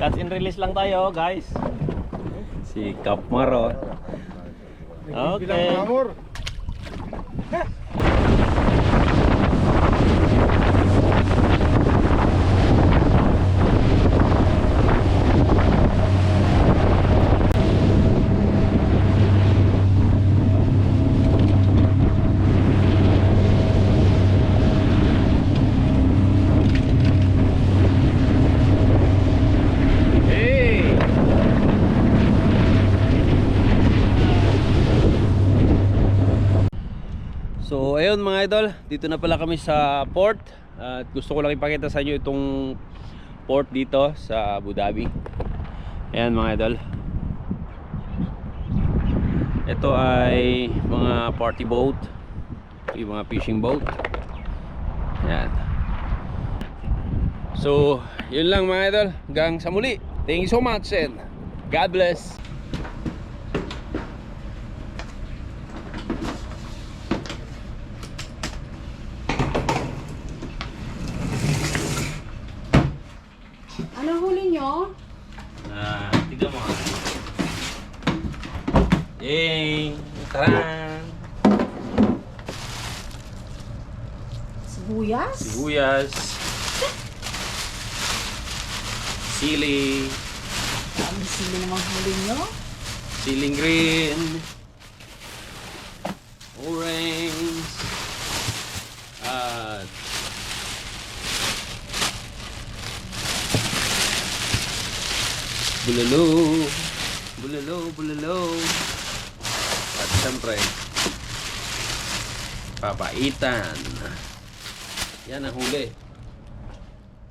Catch and release lang tayo, guys. Si Kapmaro. Okay. So ayun mga idol, dito na pala kami sa port. At gusto ko lang ipakita sa inyo itong port dito sa Abu Dhabi. Ayan mga idol. Ito ay mga party boat, yung mga fishing boat. Ayan. So yun lang mga idol, hanggang sa muli. Thank you so much and God bless. Anong huli nyo? Tignan mo. Yay! Taran! Sibuyas? Sibuyas. Sili. Ang sili namang huli nyo? Siling green. Orange. At bulalo. Bulalo. At siyempre papaitan. Yan ang huli.